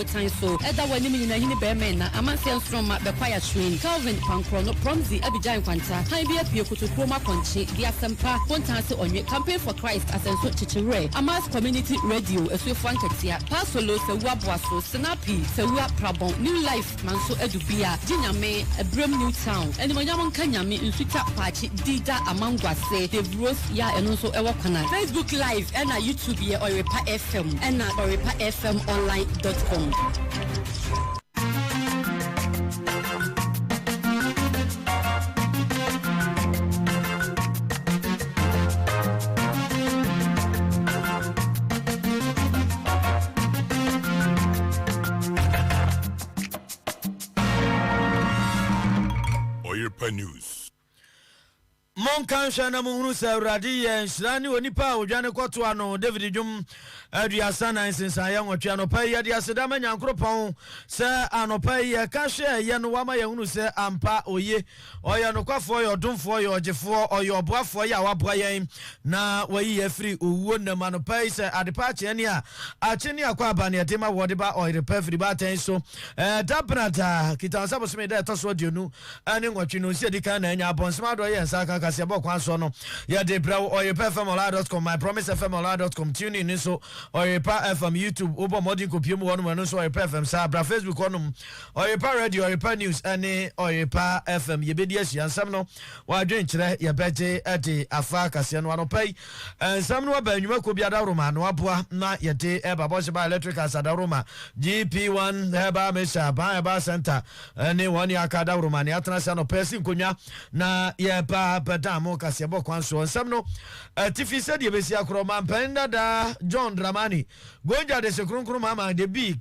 botan so eda wani mi na hini be men na amanse nsroma be kwaya train Calvin Pankro no Promzi Abidjan Kwanta han bi apie kotokro ma konche dia sempa pontanse onwe campaign for Christ asenso chichire Amas community radio esuefo ankatia pasolo se waboaso snappy se wa prabon new life manso edubia jinyame ebrem new town eni manyam nkanyame nsuta pachi dida amangwase the rose ya eno so ewo kana Facebook live and YouTube ye Oyerepa FM and orepafmonline.com. Oyerepa News. Monkan shana muhunu sa uradi ye nshirani onipa ojane kwoto ano David Jum aduasa na nsensa ya nwotwe anopa ye de asedama nyankropon se anopa ye ka hwe ye no wama ye hunu se ampa oye oya no kwafo ye odumfo ye ogefo oye oboafo ye awaboa ye na wayi ye free owuo nam anopa se adepa cheni a acheni akwa abane edema wode ba Oyerepa free ba ten so dabrata kitansa bosome da toso dionu ani nwotwe no se dika na anya abonsema do ye nsaka kasi abo kwanso no ya de bra oyepafmonline.com my promise fmonline.com tune in so Oyerepa FM YouTube obo modern kopiem wonu no so Oyerepa FM sa bra Facebook onum Oyerepa radio Oyerepa news ane Oyerepa FM ye bedi asia nsam no wa dwen kire ye beje ade afa kasi no anopai nsam no ba nwuma ko biada roma no aboa na ye de eba bo ba electrical sadaroma GP1 eba mesha ba eba center ane woni akada roma ne atana sa no person konwa na ye ba damo kasi abo kwanso nsam no tifi said ye besi akroma mpenda da John Dramani gonja de sekrunkru mama de bi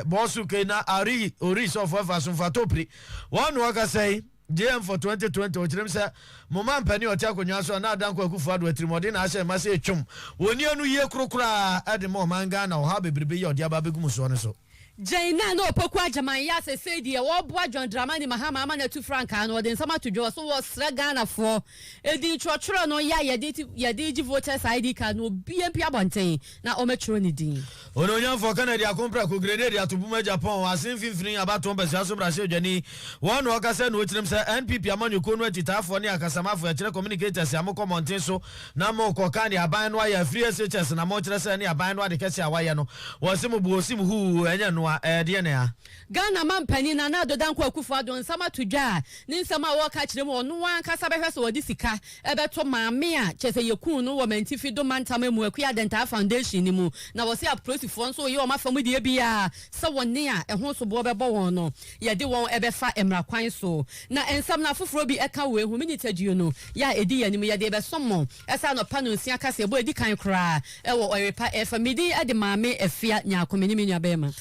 bosu ke na ari ori so for fasun fatopri one waka say JM for 2020 ochirem say moma mpani oti akonwa so na adanko akufu ado atrimode na ahye mase etwum woni anu ye krokra ade mo manga na o ha bebrebe ye odi aba begum so ne so Jaina no pokwa jaman ya se say die wo boa John Dramani mahama ama na 2 franc an wo den sama to jo so wo sra Ghana for edi chotro no ya ye di voters ID card no BNP abonten na o metro ni din ono nyan for Canada akompra ko grenade atubuma Japan asin finfin abaton besia so brase odwani won no kase no ochirim se NPP amanyoko no atitafo ne akasamafo ya kire communicators ya moko monten so na moko kan ya ban no ya free SHS na mo kire se ne ya ban no de kese awaye no wo se mo buosim hu enye no de ne a Ghana mampani na na dodanko akufu adon sama to dwa ni nsama wo ka kire mo ono wan kasa behwe so wodi sika ebeto maame a chese yekun no wo mantifi do mantama mu akua dental foundation ni mu na wo se aprosifo nso ye o mafamu de bia se woni a ehon so bo bebo won no ye de won ebefa emra kwan so na ensam na foforo bi eka we hu minitaduo no ya edi yanim ye de besomo esa no panu nsia kase bo edi kan kra e wo Oyerepa efamidi ade maame efia nya komeni menua bema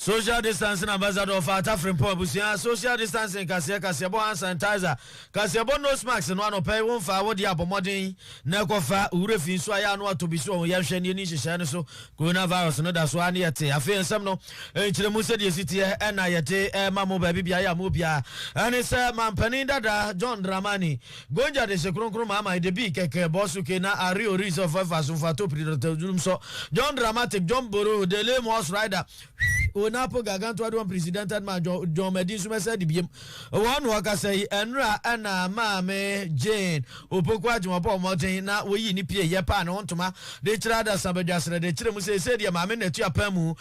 social distancing ambassador of Atafrin Pobusia social distancing kase bo hand sanitizer kase bo nose mask no anopai won fa wo dia bomodin na kofa urefi so aya no atobiso won ya hwani ni hihya ne so coronavirus no da so ane yete afi ensem no enchire mu sedi esiti e na yete ma mo ba bibia ya mo bia ane se mampani dada John Dramani gonja de sekronkro mama de bi keke bosu ke na ari ori so fa so fa to president so John Dramatic John Boro de le Moss Rider Napo gaganto adwan president ma John Medin sumese di biem one waka say enra ana maame Jane opokwa juma po moten na woyi ni pie ye pa na ontoma de kira da sabadwasere de kire mu say de maame na tu apamu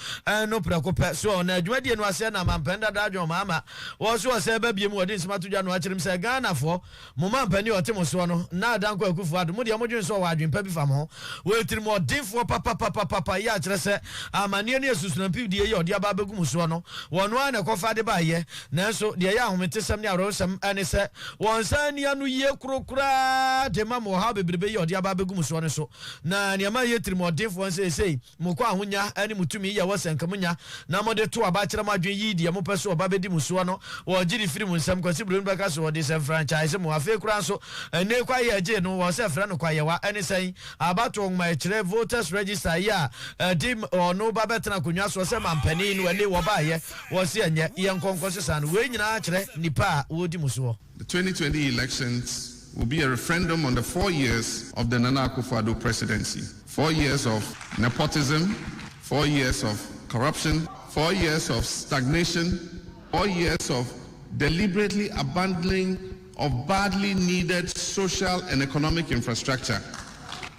no prekope so na adwuma die no ase na mampenda da adwan mama wo so say ba biem wodi nsima to dwa no akire say Ghana fo mo mampani otemo so no na adanko akufu ado mo de mo dwen so wa adwen pa bi fam ho we tiri mo dinfo papa ya kire say amane ne asusuna pi de ye odi aba begum so no wono ana kofa de ba ye nanso de ya ahometesem ne arosem ane se wonsan ne anu ye krokra de ma mo ha bebrebe ye odi aba begum so ne so na ne ma ye trimodefo nse sei mo kwa ahonya ane mutumi ye wosenkamunya na mo de to aba kire madwen yi de mo peso oba bedi mu so no wo giri firi mu nsem kwasi buru baka so de se franchise mo afi kura so ene kwa ye je no wo se fra no kwa ye wa ane sei abato ma kire voters register ya dim ono ba betena konwa so se mampani no ele wo ba ye wo se enye ye nkonko sesa no we nyina kire nipa wo di muso. The 2020 elections will be a referendum on the 4 years of the Nana Akufo-Addo presidency. 4 years of nepotism, 4 years of corruption, 4 years of stagnation, 4 years of deliberately abandoning of badly needed social and economic infrastructure,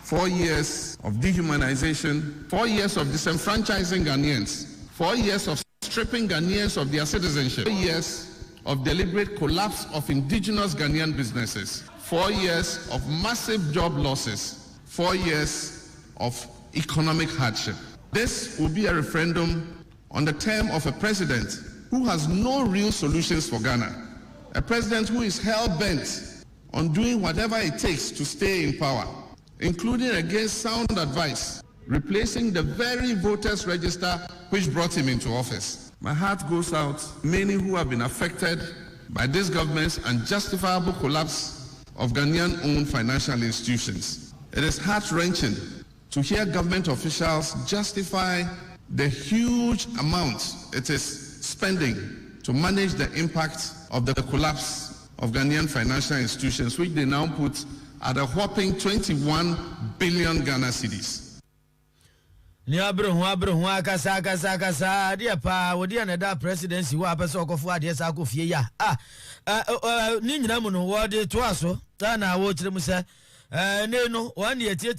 4 years of dehumanization, 4 years of disenfranchising Ghanaians, 4 years of stripping Ghanaians of their citizenship, 4 years of deliberate collapse of indigenous Ghanaian businesses, 4 years of massive job losses, 4 years of economic hardship. This will be a referendum on the term of a president who has no real solutions for Ghana, a president who is hell-bent on doing whatever it takes to stay in power, including against sound advice, replacing the very voters' register which brought him into office. My heart goes out to many who have been affected by this government's unjustifiable collapse of Ghanaian-owned financial institutions. It is heart-wrenching to hear government officials justify the huge amount it is spending to manage the impact of the collapse of Ghanaian financial institutions, which they now put at a whopping 21 billion Ghana cedis. Niabro kasa dia pa wodi anada presidency wa pese okofo ade sa akofie ya ni nyina mu no wodi to aso ta na wo kire mu se ne no wan ye tie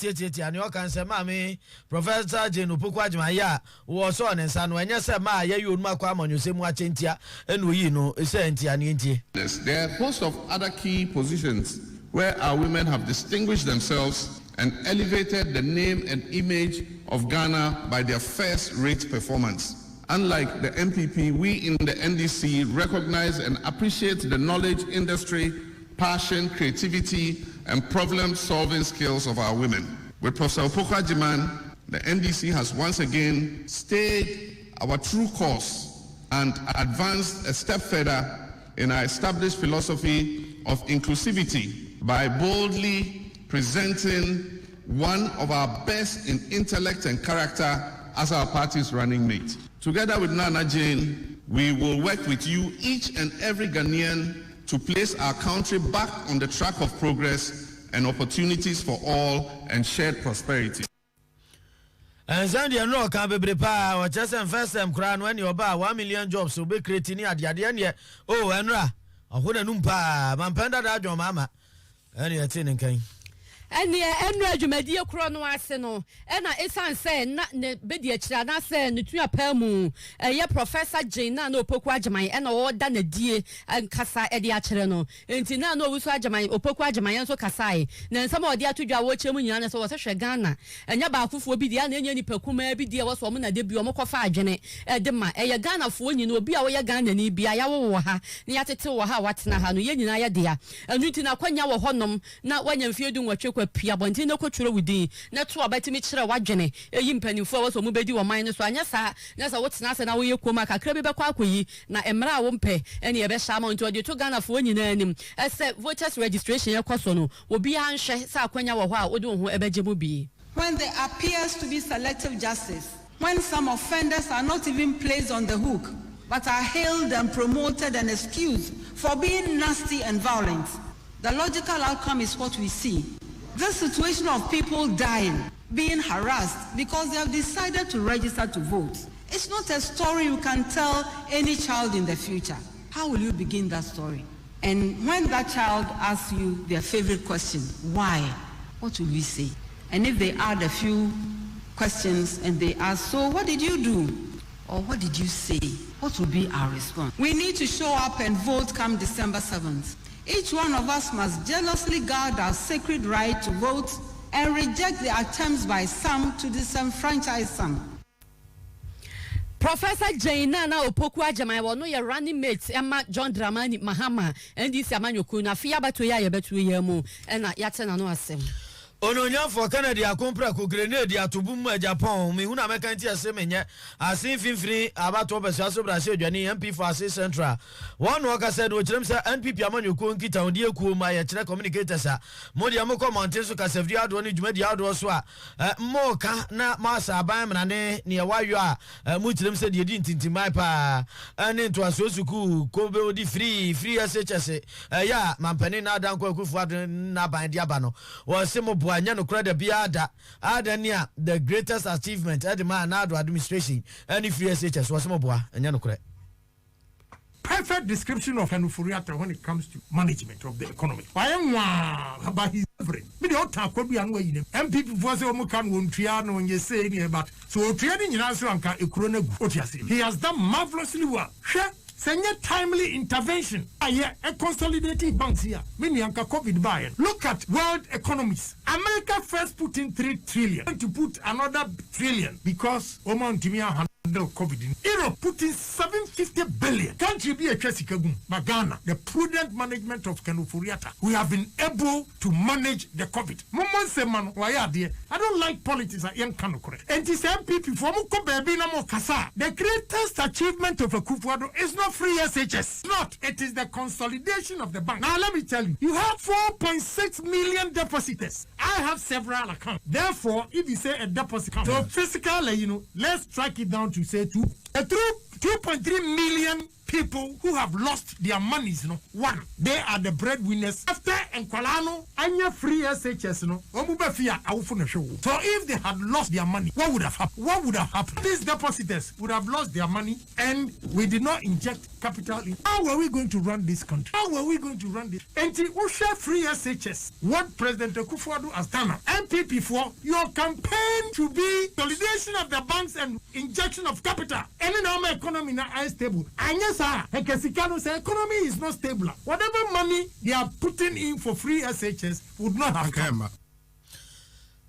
ane o kan se ma me Professor Jane Opoku Agyeman ya wo so ne nsa no anya se ma ya yonu akwa amanyose mu achentia enu yi no se entia ne entie. There are a host of other key positions where our women have distinguished themselves and elevated the name and image of Ghana by their first-rate performance. Unlike the MPP, we in the NDC recognize and appreciate the knowledge, industry, passion, creativity, and problem-solving skills of our women. With Professor Opoku Agyeman, the NDC has once again stayed our true course and advanced a step further in our established philosophy of inclusivity by boldly presenting one of our best in intellect and character as our party's running mate. Together with Nana Jane, we will work with you, each and every Ghanaian, to place our country back on the track of progress and opportunities for all and shared prosperity. And Zambia no can be prepared. Or just first time crown when you about 1 million jobs will be creating at the end. Oh, Enra, I wouldn't numpa, Mampenda that your mama. And you're telling King. And yeah, and Jumadi Crono Arsenal, and I say, not the Bedia Chana say, Nutua Permu, a Professor Jane Opoku Agyeman, and all done a dear and Kasa Ediachano, and Tina no Usajamai, Opoku Agyeman, and so Kasai, then some of the Atuja watch Muniana, so was a Ghana, and Yabaku will be the Anani Pekuma, be dear was woman at the Biomokofa Jene, Edema, a Ghana for you know, be our Ghana, and be Ayawaha, Niatawa, what's Nahanu, Yenina, dear, and Nutina Quanya Honum, not when you're doing what you Pia Bontino Coachro with thee, not to about to meet Wajene, a yimpany for us or Mubedi or minus one. Yes, sir, what's Nasa now you come back a crabby Quaki, na Emra won't pay any best amount to you to Ghana for any name. As said, voters registration, your cosono will be answer Saquanya or what would do whoever Jimu be. When there appears to be selective justice, when some offenders are not even placed on the hook, but are hailed and promoted and excused for being nasty and violent, the logical outcome is what we see. The situation of people dying, being harassed because they have decided to register to vote. It's not a story you can tell any child in the future. How will you begin that story? And when that child asks you their favorite question, why? What will you say? And if they add a few questions and they ask, so what did you do? Or what did you say? What will be our response? We need to show up and vote come December 7th. Each one of us must jealously guard our sacred right to vote and reject the attempts by some to disenfranchise some. Professor Jane Opoku Agyeman will know your running mates Emma John Dramani Mahama and this Amanyokuna Fiaba to ya betu yemu and Yatana no asem. Ononya for Canada compra ko grenade atobumu Japan me huna mekanti asemenye asin finfini abato beso so brase adwane MP for Ase Central one worker said o kirem say NPP amanyoko nkita odi ekuo ma ye kire communicators a modi amoko mountain so kasafri ado ne dwumadi ado so a moka na masa aban mnane ne wayo a mu kirem say de di ntintimai pa ane to asosuku ko be odi free SHS ya mampani na adanko akufu ado na ban dia ba no wo se mo boa nya no credit bia ada nia the greatest achievement at the man now administration any free SHS was mo boa nya no credit. Perfect description of Henufuriata when it comes to management of the economy. I am about his friend. We don't talk about him. And people for say Omukan won Triano when you say but so training in answer and he has done marvelously well. Send timely intervention. A consolidating banks here. Many anka COVID buy. Look at world economies. America first put in 3 trillion to put another trillion because Oman Timia handle COVID. Europe put in 750 billion. Country be a Chesikagum. But Ghana, the prudent management of Kenufuriata, we have been able to manage the COVID. I don't like politics. I am correct. And this MPP for the greatest achievement of a Kufuado is not free SHS. Not. It is the consolidation of the bank. Now let me tell you, you have 4.6 million depositors. I have several accounts. Therefore, if you say a deposit account, so physically, let's track it down to say 2.3 million people who have lost their monies, one, they are the breadwinners. After Enqualano, Anya free SHS, so if they had lost their money, what would have happened? What would have happened? These depositors would have lost their money and we did not inject capital in. How are we going to run this country? How are we going to run this? And Usha free SHS, what President Akufo-Addo has done, MPP for your campaign to be consolidation of the banks and injection of capital. Any normal economy now is stable. And yes, Hekesikano say economy is not stable. Whatever money they are putting in for free SHS would not have come.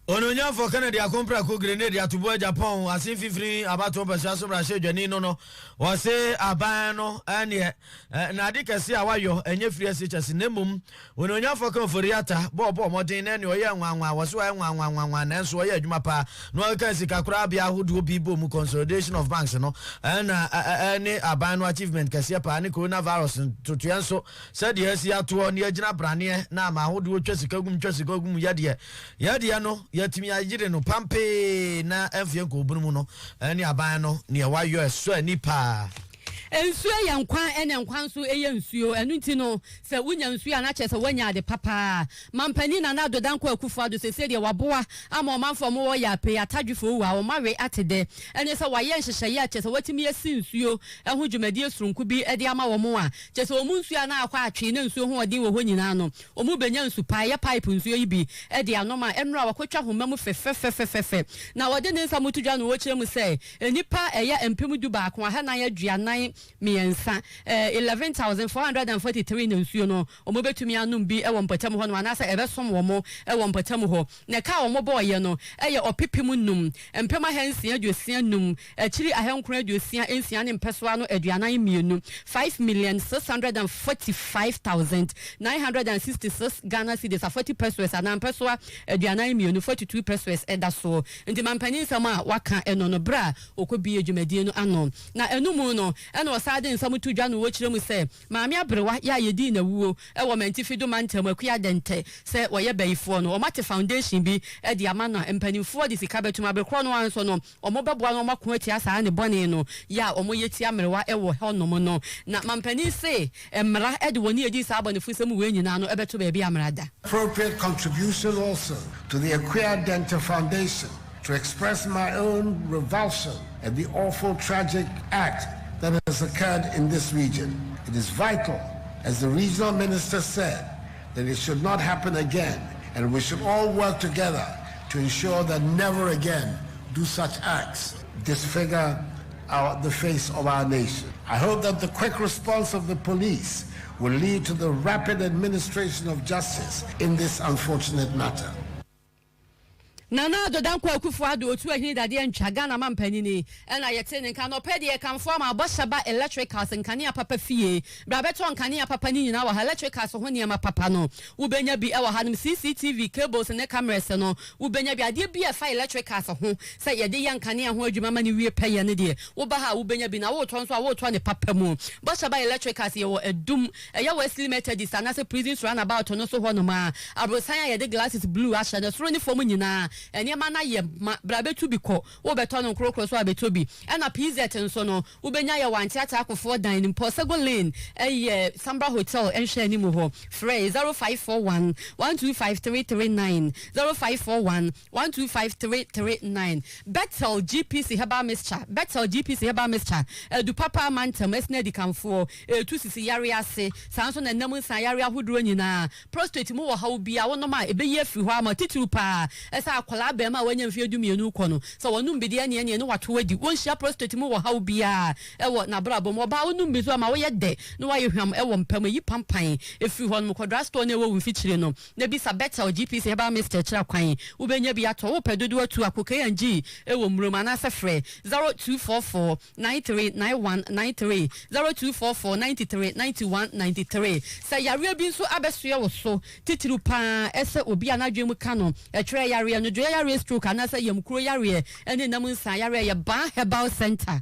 Ononya for Canada akompra ko grenade atubo Japan asin fifiri abato pesa so bra shedwani no was say aban no ane na de kase awayo enye free SHS nemum ononya for kan foriata bobo modern na ne oye nwanwa was oye nwanwa na enso oye adwuma pa no ka sika kura bia hodo bibo mu consolidation of banks no na any aban no achievement kase pa ne coronavirus to enso said yes ya to ne agina brane na ma hodo twa sika gum yade no yatimi agire no pampe na enfie ko obunu no ene aban no ne wayo eso ani pa ensuo yankwan ene nkwan so eye ensuo enu nti no se wunya ensuo na chese wanya de papa mampani na na dodanko Akufo-Addo se de waboa ama omanfo mo wo ya pe atadwefo wa wo mawe atede ene se waye nhyehyeye a chese watimi esi ensuo eho dwumadi esurunku bi ede ama wo mo a chese omu ensuo na akwa atwe na ensuo ho odin wo ho nyina no omu benya ensu pae pipe ensuo yi bi ede anoma enra wakotwa homa mu fefefefefe na wode ne nsa mutudwa no wo kire mu se enipa eya empem du ba ko ha na ya duanan miensa 11,443 nsuo no omo betumi anum bi ewo mpatam ho no anasa ebesom wo mo ewo mpatam ho na ka wo mo boye no eye opipim num empema hansia aduosia num akiri ahenkron aduosia ensia ne mpesoa no aduanan mienu 5,645,966 Ghana cedis 40 pesos ana mpesoa aduanan mienu 42 pesos edaso ndi mampani sama waka eno no bra okobi adwumadie no ano na enumu no eno osade nsam tudwa no wo kire mu se maame abrewa ya yedi na wuo ewo mentifido mantam akua dente se woye bayifo no omate foundation bi e de ama na empanimfo de sika betum abekro no anso no omobeboa no makon atia saa ne bone no ya omoyeti amrewa ewo honom no na mampani se emra e de woni edi saa bonefo sem we nyina no ebeto ba bi amrada. Appropriate contribution also to the Akua Dente Foundation to express my own revulsion at the awful tragic act that has occurred in this region. It is vital, as the regional minister said, that it should not happen again, and we should all work together to ensure that never again do such acts disfigure the face of our nation. I hope that the quick response of the police will lead to the rapid administration of justice in this unfortunate matter. Nana dodanko Akufo-Addo otu ahini dade ntwa Ghana mampani ni na yete ne kan opede ye kan form aboshaba electricals nkania papa fie bra beto nkania papa ni nyina wa electricals ho niam papa no ubenya bi e wa hanim CCTV cables ne cameras no ubenya bi ade bi e fa electricals ho se ye de ye nkania ho adwuma mani wie peye ne de wo ba ha ubenya bi na wo to nso a wo to ne papa mu boshaba electricals ye wo edum ye wo limited dis anase prison run about no so ho no ma abrosan ye de glasses blue asha na soro ni form nyina ene na ye bra betu bi ko wo beto no krokro so abeto bi na PZ nso no wo benya ye wantiata akofo dan in Posego Lane Sambra Hotel enhwe ani mu ho free 0541 125339 0541 125339 Betel GPC Heba Mr. Du papa mantam esna dikamfo tu sisi yare ase sanso na nam nsa yare ahodro nyina prostate mu wo hawo bia wo no ma ebeyi afiri ho ama tituru pa esa akwala ba ma wanya mfie dumienu kɔ no so wonum bidi ane no wato wadi wonhia prostate mu wo hawo bia ewo na brabo mo ba wonum bi so ama wo ye de no wa ye hwam ewo mpam yi pampan efiri ho no kodra store na ewo wimfikyire no na bi sa Betel GPC Heba Mr. Chira kwan wo benya bi ato wo pedodo atu akokanji ewo mrom ana sefre 0244 939193 0244 939193 say yare bi nso abesoe wo so titiru pa ese obi anadwe mu ka no etwere yare no dwe yare stroke ana say yamkuro yare ene nam nsa yare ye Ban Herbal Center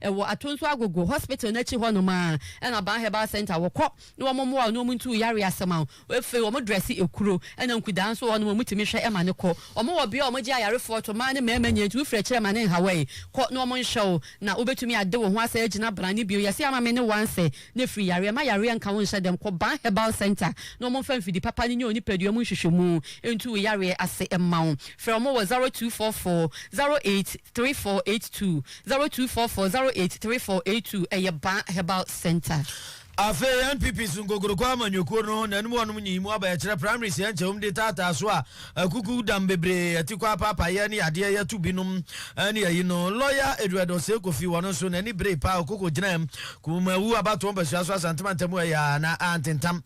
ewo atonso agogo hospital na chi ho no ma ena Ban Herbal Center wo kɔ no mo mo no muntu yare asema efe wo mo dress ekuro ena nkuda nso wo no mo mutimi hwe ema ne kɔ omo wo bia omo gya yare foto ma ne mema nyentu frɛ kyerɛ ma ne Hawaii kɔ no mo nhwɛ na obetumi ade wo ho asa agina brane bio yɛse ama me ne wanse ne free yare ma yare nka wo nhwɛ dem kɔ Ban Herbal Center no mo mfa mfidi papa ne nyo ni padua mu nhwehwɛmu entu yare ase emma wo frɛ mo wo 0244 083482 0244 083482 ɛyɛ Ban Herbal Center. Afe NPP sungogoro kwa manyoko no nanu wonu nyimu aba ya primary se nchewum de tata so a kuku dam bebre atikwa papa ye ne ade ya tubinum ne yi no lawyer Edward se kofi wono so na ni bre pa kuku ginam kumawu abato mbasua so asantemantamu ya na antentam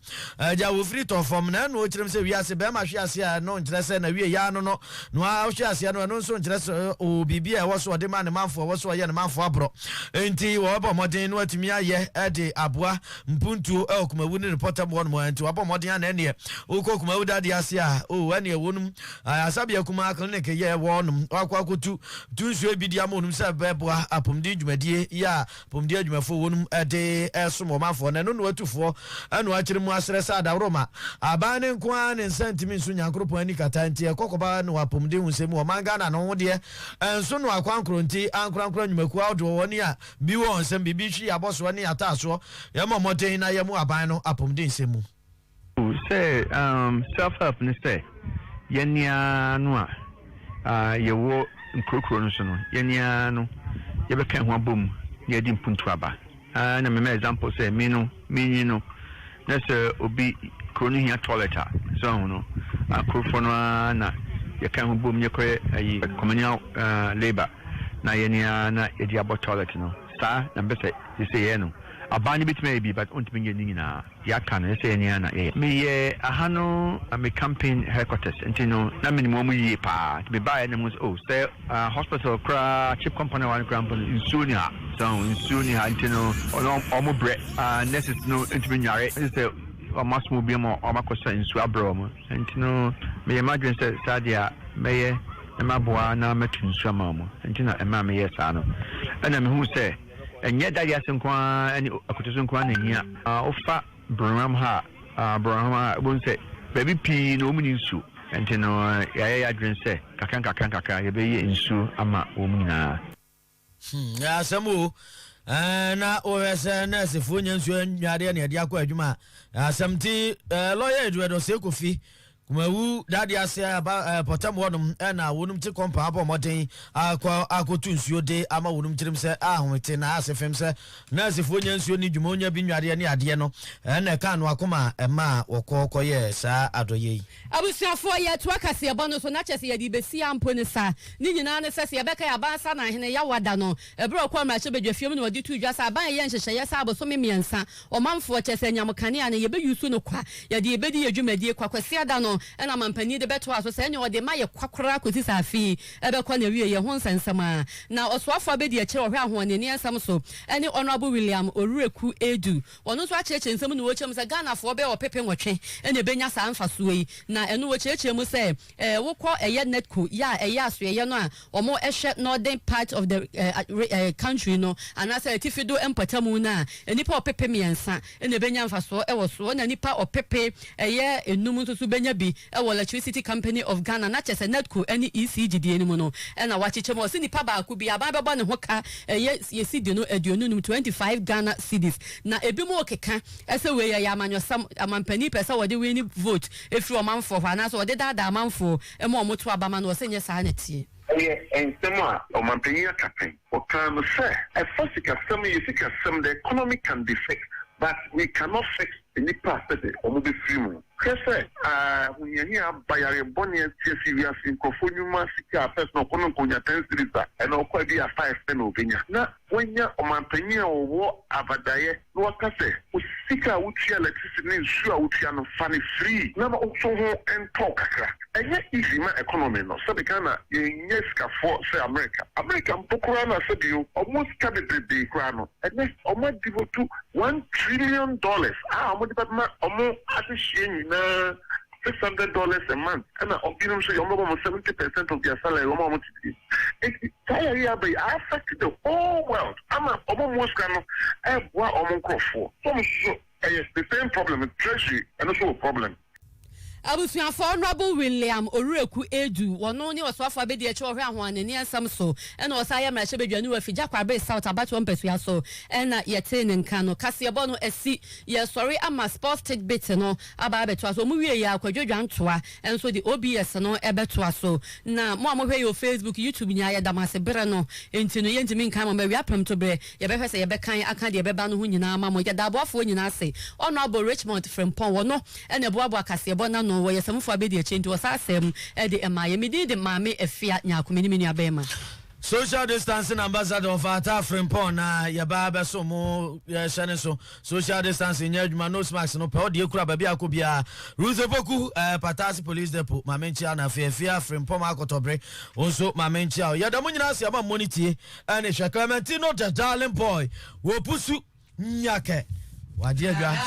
ja wo free to form na no kirem se wiase be ma hwe ase a no nkire se na wie ya no no a hwe ase no no so nkire se o bibia wo so de ma ne manfo wo so ye ne manfo abro enti wo ba modern no atumi aye de aboa mpuntu kumawu ni reporter mo no anti wabo modern na ne uko kumawu dade ase a ane wonum asabia kuma clinic ye wonum akwakotu tunsu ebidia mo num se beboa apomdi dwumadie ya apomdi adwumafo wonum de esomo mafo na no watufo anu akire mu asresa adawroma abane nko an sentimi nsu nyankropo ani kata nti ekokoba no apomdi hunsem o manga na no ho de enso no akwankro nti ankurankura nwumaku awdo woni a bi wo nsem bibi hwi aboso ne ataso ya momoten na yemu aban no apomdi nsemu say self help ni say yenia no a yewo nkrokro no so no yenia no yebeka ho abom ye di mpuntu aba na me example say me no na say obi kronu hia toilet so no akrofo no na ye kan ho bom ye kɔ ayi communal labor na yenia na ye di abo toilet no sa na be say ye no abani bitme bi but ontimi nyi na ya kan say nia na me ahano me campaign headquarters ntino na minimum yi pa me buy na mus say hospital cra chip company one grandpa insunia so insunia ntino omo bre nurses no ntimi nyare say almost mo bi mo omakosa insu abro mo ntino me imagine say sadia me na maboa na metunsu amamo ntino ema me yes ano ana me hu say enye dadi asenkwa ani akotosenkwa na hia ofa Broham ha bonse baby pi no omuni nsu enti no ya adwen se kakaka ye be ye nsu ama omuna ya samu na OSN na sefu nyansu nyade na de akọ adwuma asamti lawyer Edward Osekofi kumawu dadi ase potam wonum na wonum ti kompa abo moden akotu nsuo de ama wonum tirim se ahomete na asefem se na asefo nya nsuo ni dwuma onya bi nwade ne ade no na ka no akoma ema wokoko ye sa adoye abusuafo ye to akase ebo no so na chese ye di besi ampo ne sa ni nyina ne sese ye beka ya bansa na hene ya wada no ebro kwa mra chebedwa fiam no wadi tu dwa sa ban ye nhehye ye sa aboso memiensa omamfo chese nyamkane ane ye be yusu no kwa ye di ebedi adwumadie kwa kwase ada no ena mampani de beto aso se nya ode ma ye kwakora kosi safi ebe kwa na wie ye ho nsensema na osoafo abedi a kire ohwe ahone ne ensam so ene honorable William Orureku Edu ono so acheche nsem no wochem se Ghana fo be opepe nwotwe ene benya sa amfaso yi na eno wocheche mu se wokọ eye netco ya eye aso eye no a omo ehwe northern part of the country no anasa tifido empatamu na enipa opepe miensa ene benya amfaso ewo so na nipa opepe eye enum so benya bi e wo Electricity Company of Ghana na chese netco any ECG die ni mu no e na wachiche mo se nipa ba ku bi aba bebo ne ho ka ye CD no aduonu num 25 Ghana cedis na ebi mo okeka ese we ya amanyosam amampani pesa wo de we ni vote efri o manfo hwa na so wo de dada manfo e mo mo to abama no se nye saa na tie and someone or Mampania campaign or can say a physical some the economy can be fixed, but we cannot fix any part of it or maybe free. When you hear by a bonnie we are in Kofonuma, personal Konokonia 10 series, and all quite be a 5 pen opinion. Now, when you're on Mampania or war, Abadaye, no one can say, we seek out electricity, sure, which are funny free. Number also and talk. And yet, easy my economy, no, so the kind of yes, for say America. American Pokorana said you almost carried the crown, and next, almost devote to $1 trillion. I'm almost appreciating $600 a month, and I'll give them so you're almost 70% of their salary. It's I affect the whole world. I'm almost kind of almost for. So, yes, the same problem with treasury, and also a problem. Abusuafo Honorable William Orueku Edu wono ni osofo abedi eche ohwe ahwane ni ansam so ena osaya mrache bedwanu afija kwabe South Abato mpesua so ena yete ne nka no kase ebo no esi ye sorry ama sports tidbit no aba abeto so mu wie ya akwadwadwa ntoa enso di OBS no ebeto so na mo amohwe yo Facebook YouTube nya ya damase bere no enti no yentimi nka mo be apem to be ye be hwese ye be kan aka de beba no ho nyina ama mo ye daboafo nyina se Honorable Richmond Frimpong wono ena boabo kase ebo na no we some for abedi eche nti wasasem e de emaye medi de maame efia nyakomeni menu abema social distancing ambassador of Ata Frimpong na yaba beso mo shane so social distancing nyadwuma no smacks no pe de kura babia akobia Ruzepoku Patasi police depot mamenchia na fia Frimpong akotobre onso mamenchia yadamu nyina se ama monitie ene hwa Clementino the darling boy wo pusu nyake wade adwa